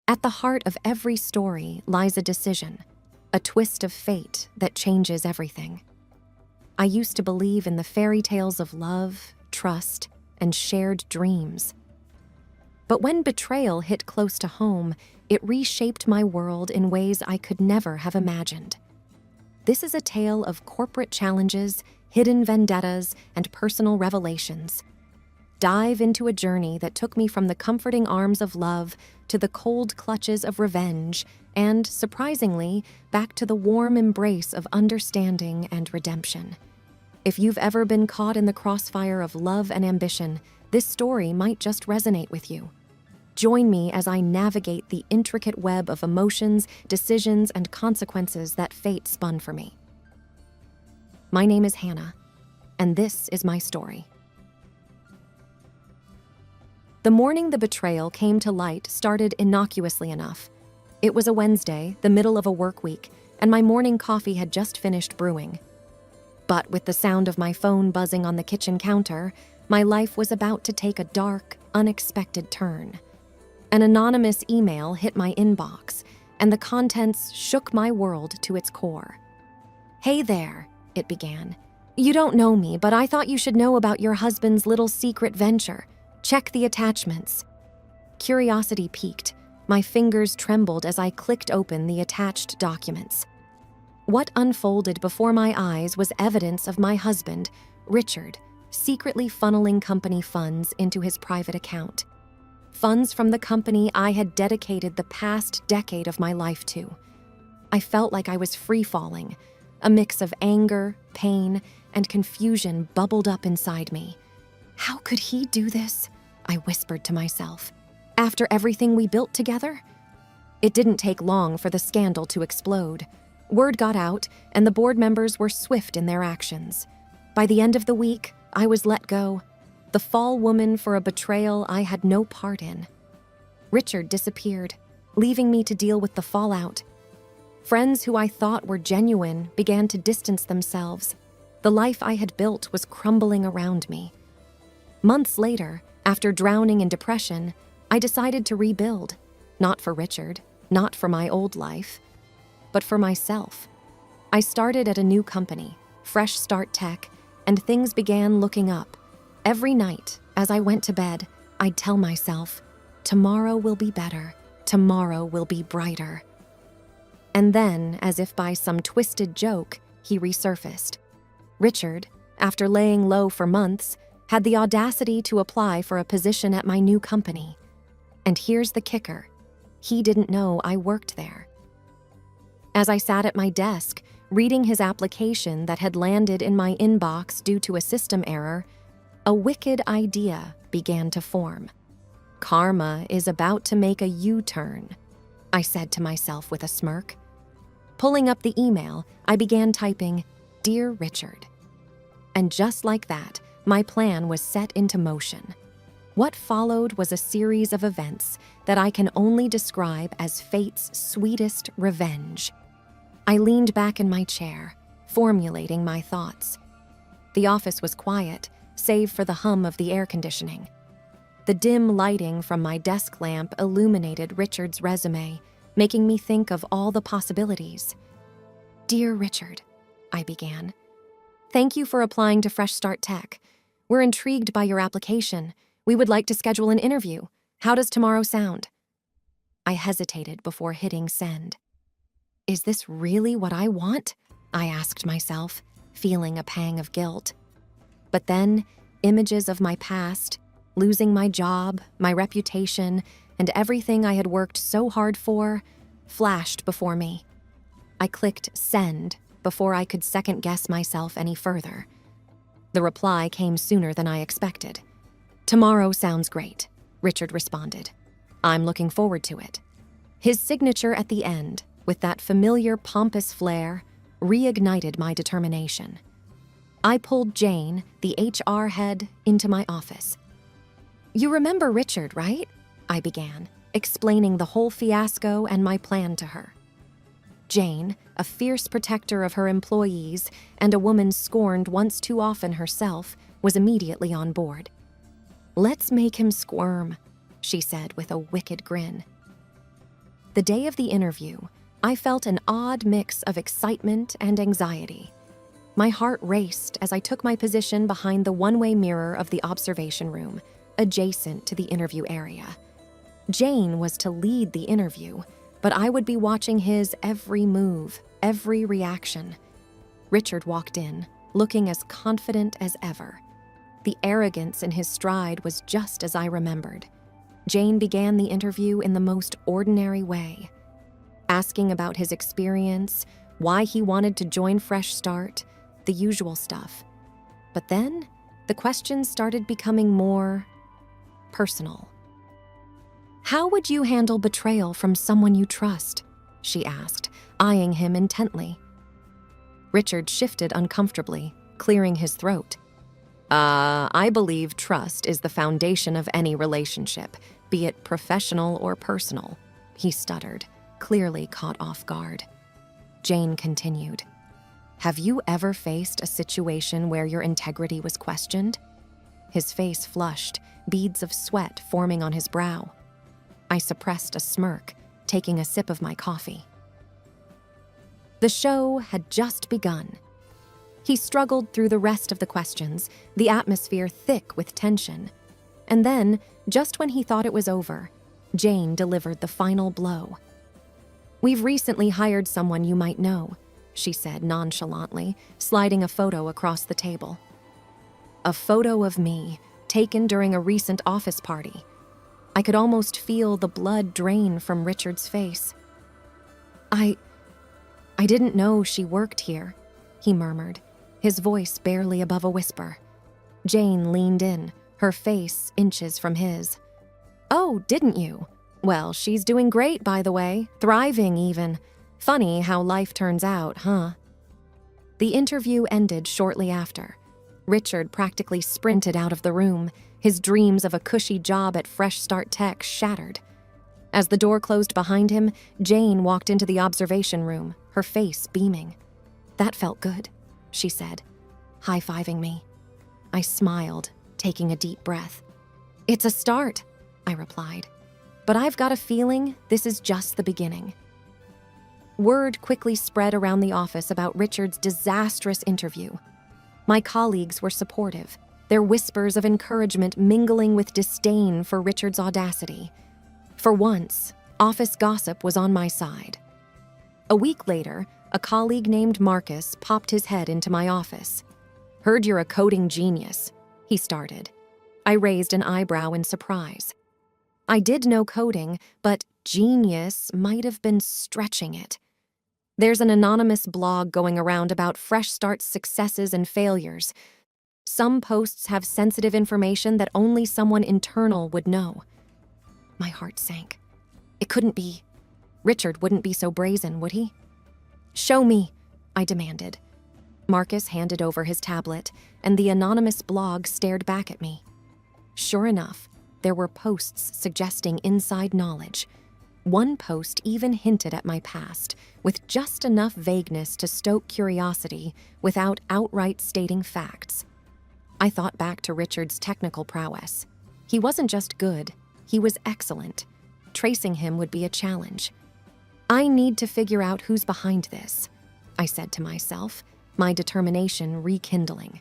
At the heart of every story lies a decision, a twist of fate that changes everything. I used to believe in the fairy tales of love, trust, and shared dreams. But when betrayal hit close to home, it reshaped my world in ways I could never have imagined. This is a tale of corporate challenges, hidden vendettas, and personal revelations. Dive into a journey that took me from the comforting arms of love to the cold clutches of revenge and, surprisingly, back to the warm embrace of understanding and redemption. If you've ever been caught in the crossfire of love and ambition, this story might just resonate with you. Join me as I navigate the intricate web of emotions, decisions, and consequences that fate spun for me. My name is Hannah, and this is my story. The morning the betrayal came to light started innocuously enough. It was a Wednesday, the middle of a work week, and my morning coffee had just finished brewing. But with the sound of my phone buzzing on the kitchen counter, my life was about to take a dark, unexpected turn. An anonymous email hit my inbox, and the contents shook my world to its core. "Hey there," it began. "You don't know me, but I thought you should know about your husband's little secret venture. Check the attachments." Curiosity piqued. My fingers trembled as I clicked open the attached documents. What unfolded before my eyes was evidence of my husband, Richard, secretly funneling company funds into his private account. Funds from the company I had dedicated the past decade of my life to. I felt like I was free-falling. A mix of anger, pain, and confusion bubbled up inside me. How could he do this? I whispered to myself. After everything we built together? It didn't take long for the scandal to explode. Word got out, and the board members were swift in their actions. By the end of the week, I was let go, the fall woman for a betrayal I had no part in. Richard disappeared, leaving me to deal with the fallout. Friends who I thought were genuine began to distance themselves. The life I had built was crumbling around me. Months later, after drowning in depression, I decided to rebuild. Not for Richard, not for my old life, but for myself. I started at a new company, Fresh Start Tech, and things began looking up. Every night, as I went to bed, I'd tell myself, tomorrow will be better, tomorrow will be brighter. And then, as if by some twisted joke, he resurfaced. Richard, after laying low for months, had the audacity to apply for a position at my new company. And here's the kicker. He didn't know I worked there. As I sat at my desk, reading his application that had landed in my inbox due to a system error, a wicked idea began to form. Karma is about to make a U-turn, I said to myself with a smirk. Pulling up the email, I began typing, "Dear Richard." And just like that, my plan was set into motion. What followed was a series of events that I can only describe as fate's sweetest revenge. I leaned back in my chair, formulating my thoughts. The office was quiet, save for the hum of the air conditioning. The dim lighting from my desk lamp illuminated Richard's resume, making me think of all the possibilities. "Dear Richard," I began. "Thank you for applying to Fresh Start Tech. We're intrigued by your application. We would like to schedule an interview. How does tomorrow sound?" I hesitated before hitting send. Is this really what I want? I asked myself, feeling a pang of guilt. But then, images of my past, losing my job, my reputation, and everything I had worked so hard for, flashed before me. I clicked send before I could second-guess myself any further. The reply came sooner than I expected. "Tomorrow sounds great," Richard responded. "I'm looking forward to it." His signature at the end, with that familiar pompous flair, reignited my determination. I pulled Jane, the HR head, into my office. "You remember Richard, right?" I began, explaining the whole fiasco and my plan to her. Jane, a fierce protector of her employees and a woman scorned once too often herself, was immediately on board. "Let's make him squirm," she said with a wicked grin. The day of the interview, I felt an odd mix of excitement and anxiety. My heart raced as I took my position behind the one-way mirror of the observation room, adjacent to the interview area. Jane was to lead the interview, but I would be watching his every move, every reaction. Richard walked in, looking as confident as ever. The arrogance in his stride was just as I remembered. Jane began the interview in the most ordinary way, asking about his experience, why he wanted to join Fresh Start, the usual stuff. But then, the questions started becoming more personal. "How would you handle betrayal from someone you trust?" she asked, eyeing him intently. Richard shifted uncomfortably, clearing his throat. I believe trust is the foundation of any relationship, be it professional or personal," he stuttered, clearly caught off guard. Jane continued. "Have you ever faced a situation where your integrity was questioned?" His face flushed, beads of sweat forming on his brow. I suppressed a smirk, taking a sip of my coffee. The show had just begun. He struggled through the rest of the questions, the atmosphere thick with tension. And then, just when he thought it was over, Jane delivered the final blow. "We've recently hired someone you might know," she said nonchalantly, sliding a photo across the table. A photo of me, taken during a recent office party. I could almost feel the blood drain from Richard's face. I didn't know she worked here," he murmured, his voice barely above a whisper. Jane leaned in, her face inches from his. "Oh, didn't you? Well, she's doing great, by the way, thriving even. Funny how life turns out, huh?" The interview ended shortly after. Richard practically sprinted out of the room, his dreams of a cushy job at Fresh Start Tech shattered. As the door closed behind him, Jane walked into the observation room, her face beaming. "That felt good," she said, high-fiving me. I smiled, taking a deep breath. "It's a start," I replied. "But I've got a feeling this is just the beginning." Word quickly spread around the office about Richard's disastrous interview. My colleagues were supportive, their whispers of encouragement mingling with disdain for Richard's audacity. For once, office gossip was on my side. A week later, a colleague named Marcus popped his head into my office. "Heard you're a coding genius," he started. I raised an eyebrow in surprise. I did know coding, but genius might have been stretching it. There's an anonymous blog going around about Fresh Start's successes and failures. Some posts have sensitive information that only someone internal would know. My heart sank. It couldn't be. Richard wouldn't be so brazen, would he? "Show me," I demanded. Marcus handed over his tablet, and the anonymous blog stared back at me. Sure enough, there were posts suggesting inside knowledge. One post even hinted at my past, with just enough vagueness to stoke curiosity without outright stating facts. I thought back to Richard's technical prowess. He wasn't just good, he was excellent. Tracing him would be a challenge. I need to figure out who's behind this, I said to myself, my determination rekindling.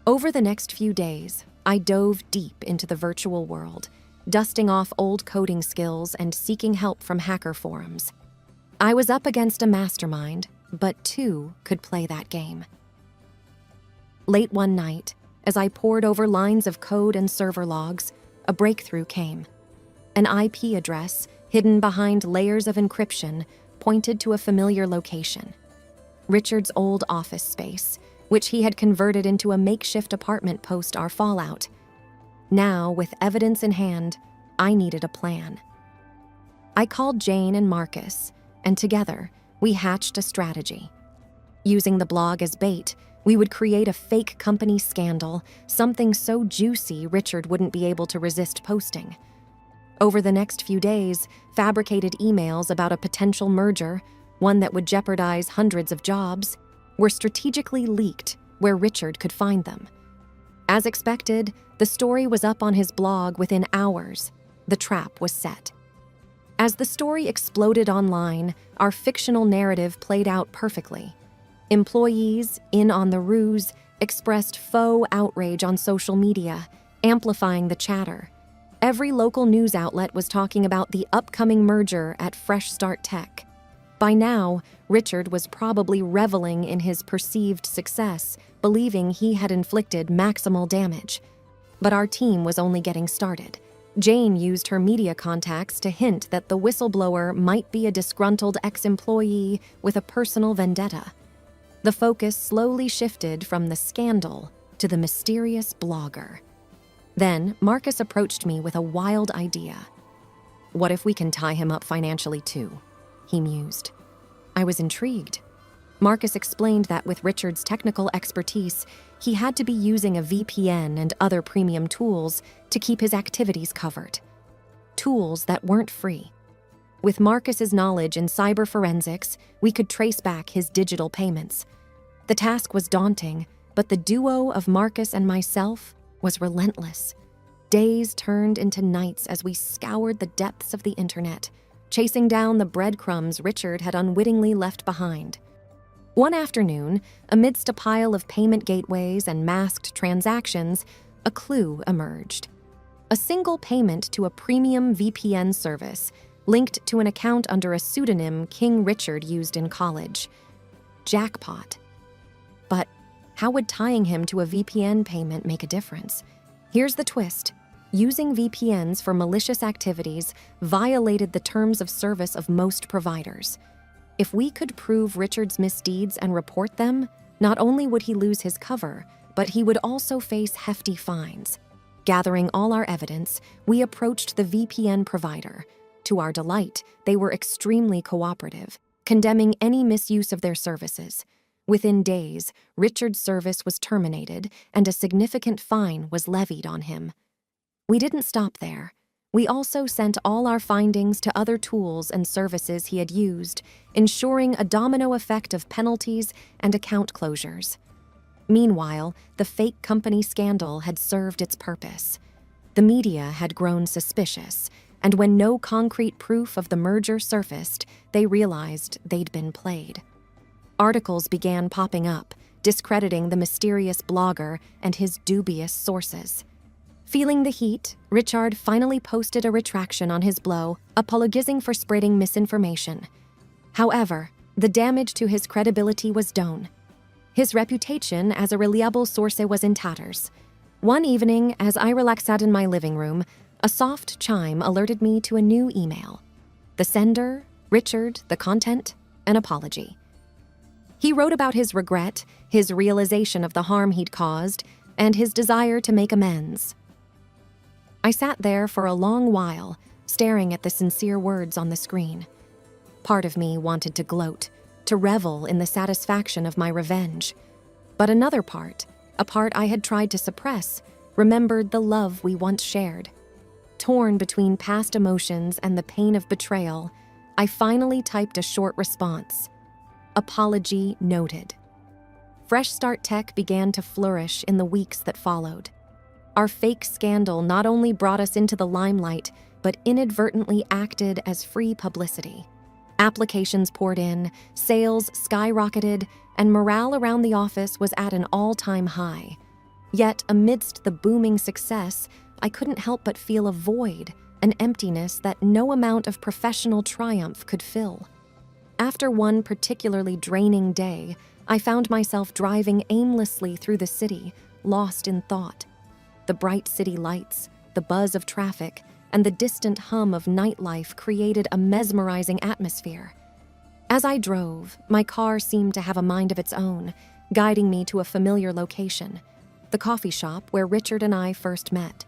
Over the next few days, I dove deep into the virtual world, dusting off old coding skills and seeking help from hacker forums. I was up against a mastermind, but two could play that game. Late one night, as I pored over lines of code and server logs, a breakthrough came. An IP address, hidden behind layers of encryption, pointed to a familiar location. Richard's old office space, which he had converted into a makeshift apartment post our fallout. Now, with evidence in hand, I needed a plan. I called Jane and Marcus, and together, we hatched a strategy. Using the blog as bait, we would create a fake company scandal, something so juicy Richard wouldn't be able to resist posting. Over the next few days, fabricated emails about a potential merger, one that would jeopardize hundreds of jobs, were strategically leaked where Richard could find them. As expected, the story was up on his blog within hours. The trap was set. As the story exploded online, our fictional narrative played out perfectly. Employees, in on the ruse, expressed faux outrage on social media, amplifying the chatter. Every local news outlet was talking about the upcoming merger at Fresh Start Tech. By now, Richard was probably reveling in his perceived success, believing he had inflicted maximal damage. But our team was only getting started. Jane used her media contacts to hint that the whistleblower might be a disgruntled ex-employee with a personal vendetta. The focus slowly shifted from the scandal to the mysterious blogger. Then, Marcus approached me with a wild idea. "What if we can tie him up financially too?" he mused. I was intrigued. Marcus explained that with Richard's technical expertise, he had to be using a VPN and other premium tools to keep his activities covered. Tools that weren't free. With Marcus's knowledge in cyber forensics, we could trace back his digital payments. The task was daunting, but the duo of Marcus and myself was relentless. Days turned into nights as we scoured the depths of the internet, chasing down the breadcrumbs Richard had unwittingly left behind. One afternoon, amidst a pile of payment gateways and masked transactions, a clue emerged. A single payment to a premium VPN service linked to an account under a pseudonym King Richard used in college. Jackpot. But how would tying him to a VPN payment make a difference? Here's the twist. Using VPNs for malicious activities violated the terms of service of most providers. If we could prove Richard's misdeeds and report them, not only would he lose his cover, but he would also face hefty fines. Gathering all our evidence, we approached the VPN provider. To our delight, they were extremely cooperative, condemning any misuse of their services. Within days, Richard's service was terminated and a significant fine was levied on him. We didn't stop there. We also sent all our findings to other tools and services he had used, ensuring a domino effect of penalties and account closures. Meanwhile, the fake company scandal had served its purpose. The media had grown suspicious, and when no concrete proof of the merger surfaced, they realized they'd been played. Articles began popping up, discrediting the mysterious blogger and his dubious sources. Feeling the heat, Richard finally posted a retraction on his blow, apologizing for spreading misinformation. However, the damage to his credibility was done. His reputation as a reliable source was in tatters. One evening, as I relaxed in my living room, a soft chime alerted me to a new email. The sender, Richard, the content, an apology. He wrote about his regret, his realization of the harm he'd caused, and his desire to make amends. I sat there for a long while, staring at the sincere words on the screen. Part of me wanted to gloat, to revel in the satisfaction of my revenge. But another part, a part I had tried to suppress, remembered the love we once shared. Torn between past emotions and the pain of betrayal, I finally typed a short response. Apology noted. Fresh Start Tech began to flourish in the weeks that followed. Our fake scandal not only brought us into the limelight, but inadvertently acted as free publicity. Applications poured in, sales skyrocketed, and morale around the office was at an all-time high. Yet, amidst the booming success, I couldn't help but feel a void, an emptiness that no amount of professional triumph could fill. After one particularly draining day, I found myself driving aimlessly through the city, lost in thought. The bright city lights, the buzz of traffic, and the distant hum of nightlife created a mesmerizing atmosphere. As I drove, my car seemed to have a mind of its own, guiding me to a familiar location, the coffee shop where Richard and I first met.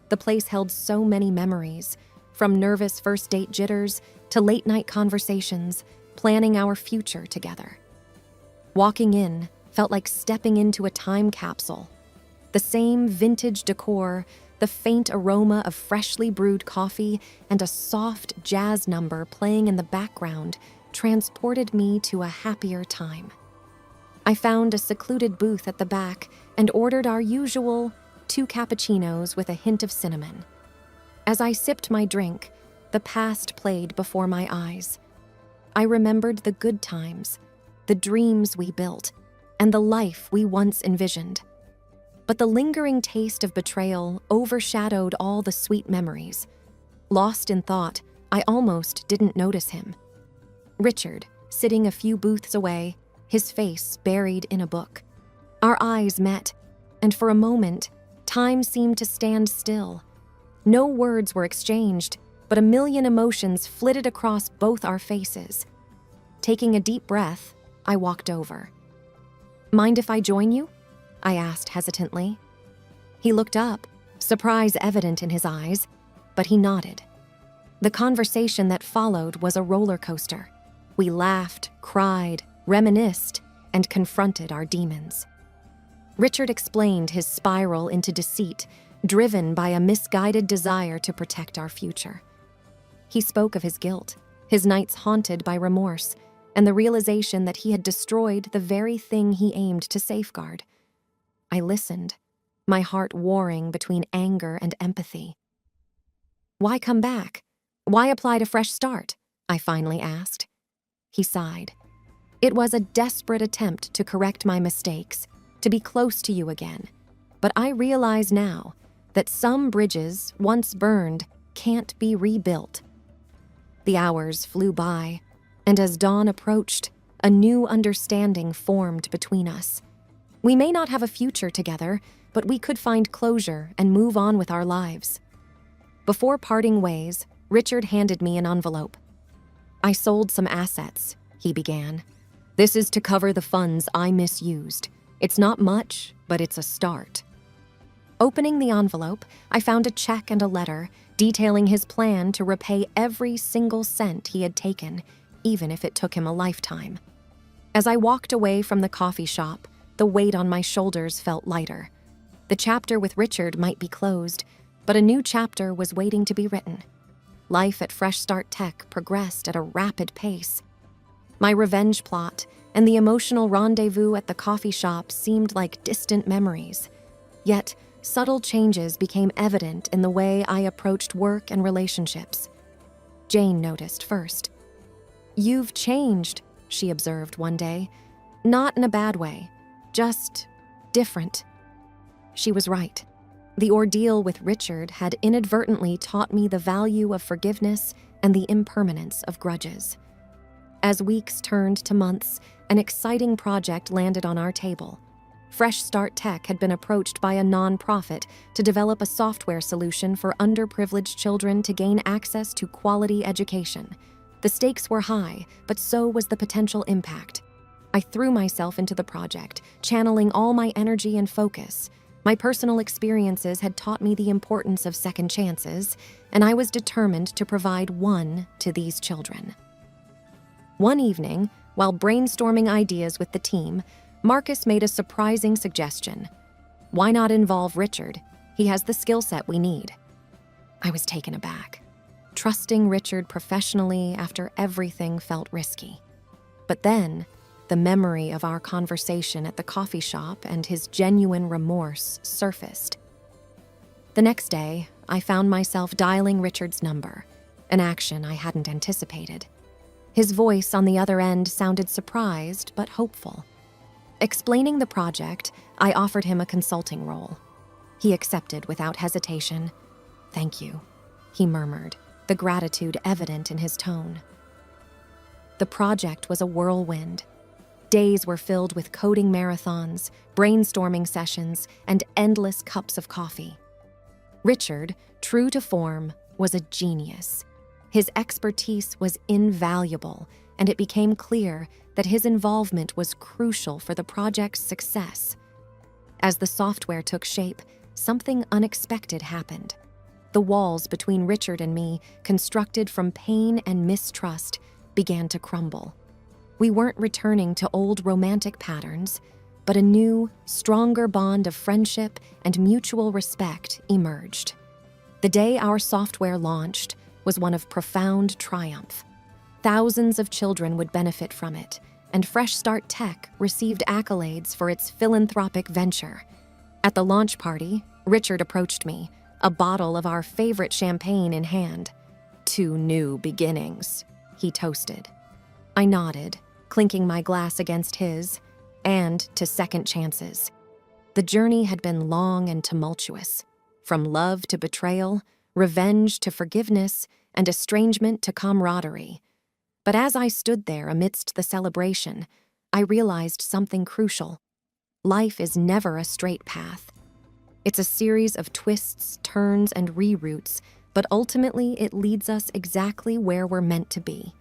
The place held so many memories, from nervous first date jitters to late-night conversations, planning our future together. Walking in felt like stepping into a time capsule. The same vintage decor, the faint aroma of freshly brewed coffee, and a soft jazz number playing in the background transported me to a happier time. I found a secluded booth at the back and ordered our usual 2 cappuccinos with a hint of cinnamon. As I sipped my drink, the past played before my eyes. I remembered the good times, the dreams we built, and the life we once envisioned. But the lingering taste of betrayal overshadowed all the sweet memories. Lost in thought, I almost didn't notice him. Richard, sitting a few booths away, his face buried in a book. Our eyes met, and for a moment, time seemed to stand still. No words were exchanged, but a million emotions flitted across both our faces. Taking a deep breath, I walked over. "Mind if I join you?" I asked hesitantly. He looked up, surprise evident in his eyes, but he nodded. The conversation that followed was a roller coaster. We laughed, cried, reminisced, and confronted our demons. Richard explained his spiral into deceit, driven by a misguided desire to protect our future. He spoke of his guilt, his nights haunted by remorse, and the realization that he had destroyed the very thing he aimed to safeguard. I listened, my heart warring between anger and empathy. "Why come back? Why apply to fresh start?" I finally asked. He sighed. "It was a desperate attempt to correct my mistakes, to be close to you again. But I realize now that some bridges, once burned, can't be rebuilt." The hours flew by, and as dawn approached, a new understanding formed between us. We may not have a future together, but we could find closure and move on with our lives. Before parting ways, Richard handed me an envelope. "I sold some assets," he began. "This is to cover the funds I misused. It's not much, but it's a start." Opening the envelope, I found a check and a letter detailing his plan to repay every single cent he had taken, even if it took him a lifetime. As I walked away from the coffee shop, the weight on my shoulders felt lighter. The chapter with Richard might be closed, but a new chapter was waiting to be written. Life at Fresh Start Tech progressed at a rapid pace. My revenge plot and the emotional rendezvous at the coffee shop seemed like distant memories. Yet, subtle changes became evident in the way I approached work and relationships. Jane noticed first. "You've changed," she observed one day. "Not in a bad way, just different." She was right. The ordeal with Richard had inadvertently taught me the value of forgiveness and the impermanence of grudges. As weeks turned to months, an exciting project landed on our table. Fresh Start Tech had been approached by a nonprofit to develop a software solution for underprivileged children to gain access to quality education. The stakes were high, but so was the potential impact. I threw myself into the project, channeling all my energy and focus. My personal experiences had taught me the importance of second chances, and I was determined to provide one to these children. One evening, while brainstorming ideas with the team, Marcus made a surprising suggestion. "Why not involve Richard? He has the skill set we need." I was taken aback. Trusting Richard professionally after everything felt risky. But then, the memory of our conversation at the coffee shop and his genuine remorse surfaced. The next day, I found myself dialing Richard's number, an action I hadn't anticipated. His voice on the other end sounded surprised but hopeful. Explaining the project, I offered him a consulting role. He accepted without hesitation. "Thank you," he murmured, the gratitude evident in his tone. The project was a whirlwind. Days were filled with coding marathons, brainstorming sessions, and endless cups of coffee. Richard, true to form, was a genius. His expertise was invaluable, and it became clear that his involvement was crucial for the project's success. As the software took shape, something unexpected happened. The walls between Richard and me, constructed from pain and mistrust, began to crumble. We weren't returning to old romantic patterns, but a new, stronger bond of friendship and mutual respect emerged. The day our software launched was one of profound triumph. Thousands of children would benefit from it, and Fresh Start Tech received accolades for its philanthropic venture. At the launch party, Richard approached me, a bottle of our favorite champagne in hand. To new beginnings, he toasted. I nodded, clinking my glass against his, and to second chances. The journey had been long and tumultuous, from love to betrayal, revenge to forgiveness, and estrangement to camaraderie. But as I stood there amidst the celebration, I realized something crucial. Life is never a straight path. It's a series of twists, turns, and reroutes, but ultimately it leads us exactly where we're meant to be.